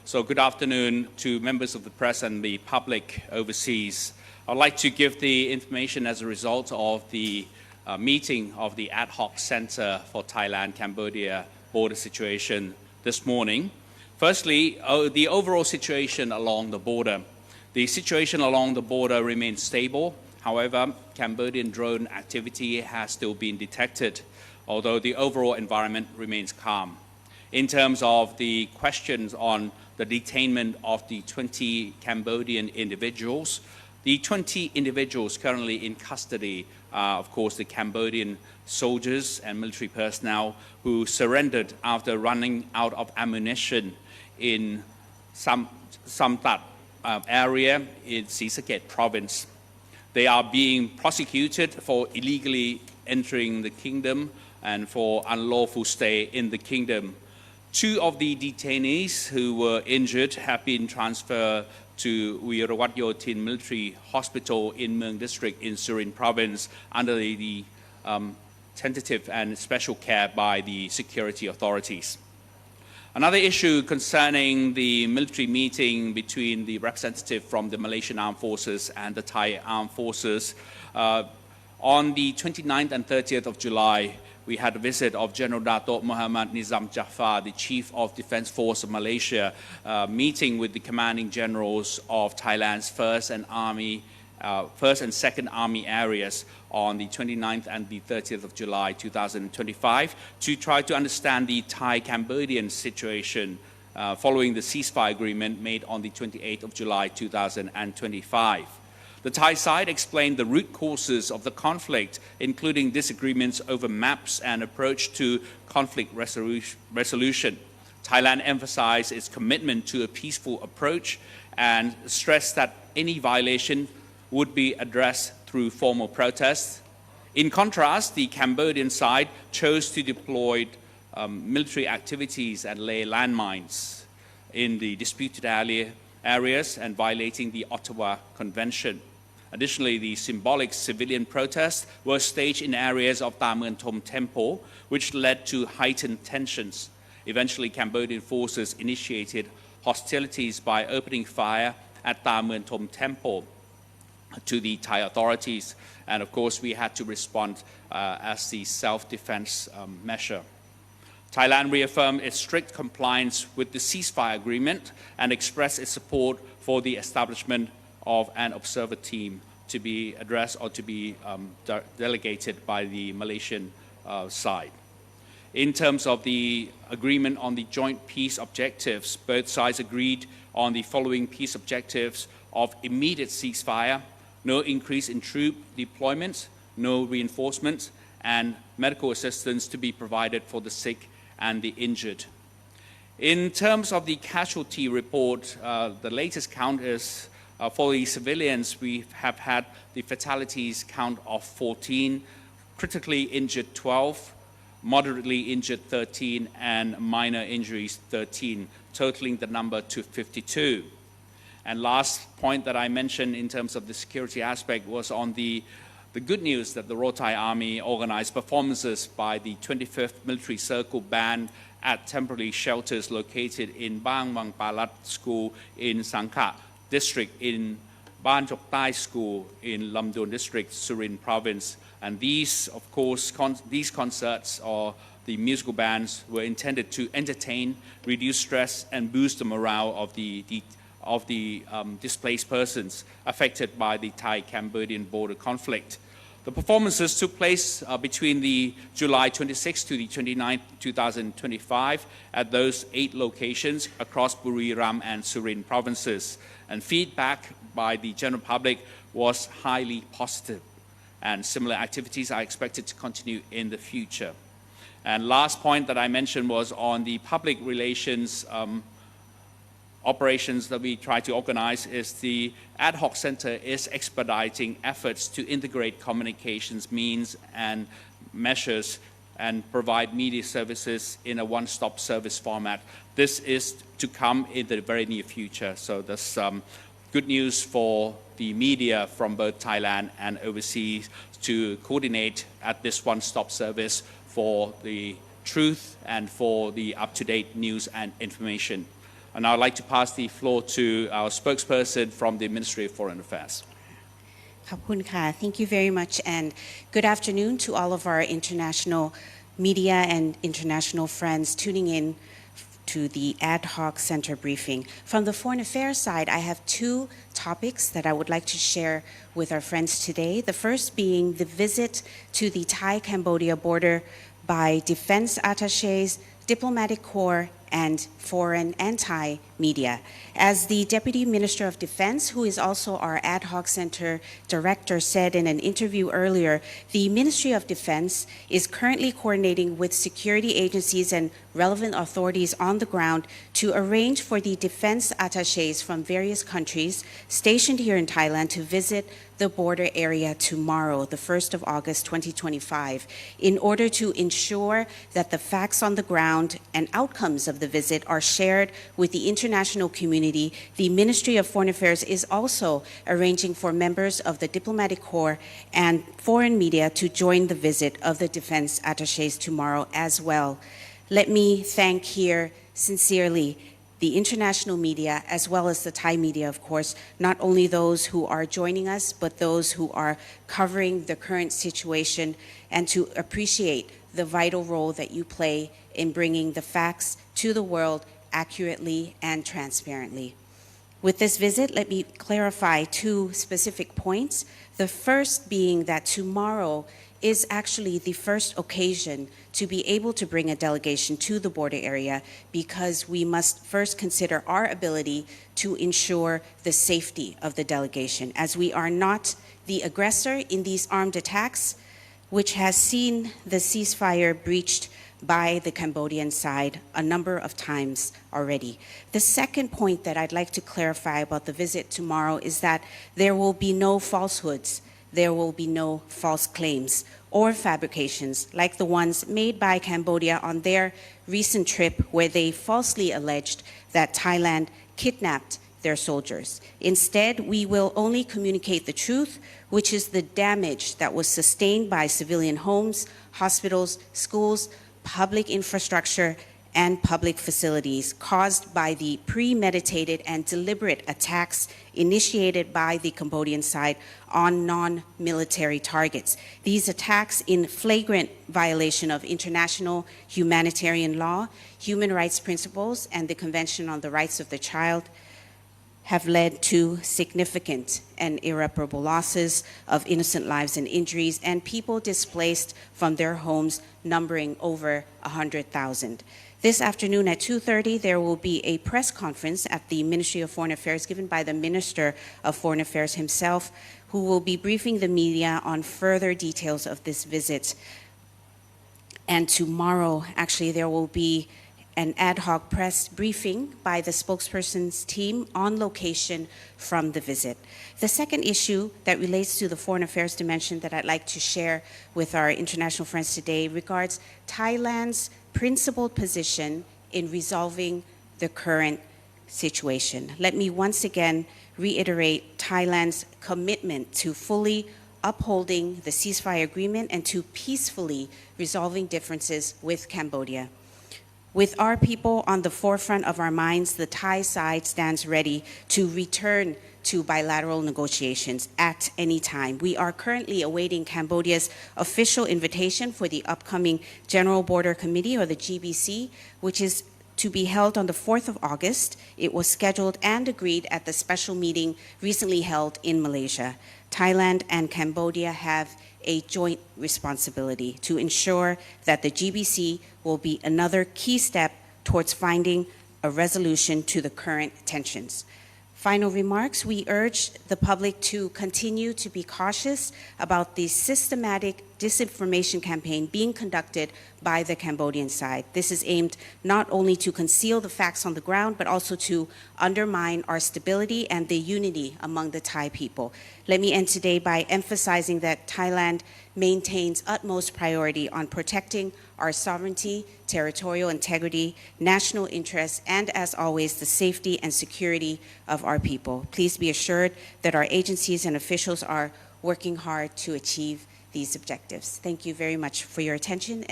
So good afternoon to members of the press and the public overseas. I'd like to give the information as a result of the meeting of the Ad Hoc Center for Thailand-Cambodia border situation this morning. Firstly, the overall situation along the border. The situation along the border remains stable. However, Cambodian drone activity has still been detected, although the overall environment remains calm. In terms of the questions on the detainment of the 20 Cambodian individuals, the 20 individuals currently in custody are, of course, the Cambodian soldiers and military personnel who surrendered after running out of ammunition in Samtat area in Surasant province. They are being prosecuted for illegally entering the kingdom and for unlawful stay in the kingdom. Two of the detainees who were injured have been transferred to Wirawat Yotin Military Hospital in Mueang District in Surasant Province under the tentative and special care by the security authorities. Another issue concerning the military meeting between the representative from the Malaysian Armed Forces and the Thai Armed Forces. On the 29th and 30th of July, we had a visit of General Dato' Muhammad Nizam Jaafar, the Chief of Defence Force of Malaysia, meeting with the commanding generals of Thailand's 1st and 2nd Army areas on the 29th and the 30th of July 2025 to try to understand the Thai-Cambodian situation following the ceasefire agreement made on the 28th of July 2025. The Thai side explained the root causes of the conflict, including disagreements over maps and approach to conflict resolution. Thailand emphasized its commitment to a peaceful approach and stressed that any violation would be addressed through formal protests. In contrast, the Cambodian side chose to deploy military activities and lay landmines in the disputed areas and violating the Ottawa Convention. Additionally, the symbolic civilian protests were staged in areas of Tha Mueang Thom Temple, which led to heightened tensions. Eventually, Cambodian forces initiated hostilities by opening fire at Tha Mueang Thom Temple to the Thai authorities. And of course, we had to respond as the self-defense measure. Thailand reaffirmed its strict compliance with the ceasefire agreement and expressed its support for the establishment of an observer team to be addressed or to be delegated by the Malaysian side. In terms of the agreement on the joint peace objectives, both sides agreed on the following peace objectives of immediate ceasefire, no increase in troop deployments, no reinforcements, and medical assistance to be provided for the sick and the injured. In terms of the casualty report, the latest count is for the civilians, we have had the fatalities count of 14, critically injured 12, moderately injured 13, and minor injuries 13, totaling the number to 52. And last point that I mentioned in terms of the security aspect was on the good news that the Royal Thai Army organized performances by the 25th Military Circle Band at temporary shelters located in Bang Wang Palat School in Sangkha District, in Ban Chok Tai School in Lamdon District, Surasant Province. And these, of course, these concerts or the musical bands were intended to entertain, reduce stress, and boost the morale of the displaced persons affected by the Thai-Cambodian border conflict. The performances took place between the July 26 to the 29th, 2025 at those 8 locations across Buriram and Surasant provinces. And feedback by the general public was highly positive. And similar activities are expected to continue in the future. And last point that I mentioned was on the public relations operations that we try to organize is the Ad Hoc Center is expediting efforts to integrate communications means and measures and provide media services in a one-stop service format. This is to come in the very near future. So there's good news for the media from both Thailand and overseas to coordinate at this one-stop service for the truth and for the up-to-date news and information. And I'd like to pass the floor to our spokesperson from the Ministry of Foreign Affairs. ขอบคุณค่ะ Thank you very much and good afternoon to all of our international media and international friends tuning in to the ad hoc center briefing. From the foreign affairs side, I have two topics that I would like to share with our friends today. The first being the visit to the Thai-Cambodia border by defense attachés, diplomatic corps, and foreign and Thai media. As the Deputy Minister of Defense, who is also our ad hoc center director, said in an interview earlier, the Ministry of Defense is currently coordinating with security agencies and relevant authorities on the ground to arrange for the defense attachés from various countries stationed here in Thailand to visit the border area tomorrow, the 1st of August 2025, in order to ensure that the facts on the ground and outcomes of the visit are shared with the international community. The Ministry of Foreign Affairs is also arranging for members of the diplomatic corps and foreign media to join the visit of the defense attachés tomorrow as well. Let me thank here sincerely the international media as well as the Thai media, of course, not only those who are joining us, but those who are covering the current situation, and to appreciate the vital role that you play in bringing the facts to the world accurately and transparently. With this visit, let me clarify two specific points. The first being that tomorrow is actually the first occasion to be able to bring a delegation to the border area, because we must first consider our ability to ensure the safety of the delegation, as we are not the aggressor in these armed attacks, which has seen the ceasefire breached by the Cambodian side a number of times already. The second point that I'd like to clarify about the visit tomorrow is that there will be no falsehoods. There will be no false claims or fabrications like the ones made by Cambodia on their recent trip, where they falsely alleged that Thailand kidnapped their soldiers. Instead, we will only communicate the truth, which is the damage that was sustained by civilian homes, hospitals, schools, public infrastructure, and public facilities caused by the premeditated and deliberate attacks initiated by the Cambodian side on non-military targets. These attacks, in flagrant violation of international humanitarian law, human rights principles, and the Convention on the Rights of the Child, have led to significant and irreparable losses of innocent lives and injuries, and people displaced from their homes numbering over 100,000. This afternoon at 2:30, there will be a press conference at the Ministry of Foreign Affairs given by the Minister of Foreign Affairs himself, who will be briefing the media on further details of this visit. And tomorrow, actually, there will be an ad hoc press briefing by the spokesperson's team on location from the visit. The second issue that relates to the foreign affairs dimension that I'd like to share with our international friends today regards Thailand's principled position in resolving the current situation. Let me once again reiterate Thailand's commitment to fully upholding the ceasefire agreement and to peacefully resolving differences with Cambodia. With our people on the forefront of our minds, the Thai side stands ready to return to bilateral negotiations at any time. We are currently awaiting Cambodia's official invitation for the upcoming General Border Committee, or the GBC, which is to be held on the 4th of August. It was scheduled and agreed at the special meeting recently held in Malaysia. Thailand and Cambodia have a joint responsibility to ensure that the GBC will be another key step towards finding a resolution to the current tensions. Final remarks, we urge the public to continue to be cautious about the systematic disinformation campaign being conducted by the Cambodian side. This is aimed not only to conceal the facts on the ground, but also to undermine our stability and the unity among the Thai people. Let me end today by emphasizing that Thailand maintains utmost priority on protecting our sovereignty, territorial integrity, national interests, and as always, the safety and security of our people. Please be assured that our agencies and officials are working hard to achieve these objectives. Thank you very much for your attention.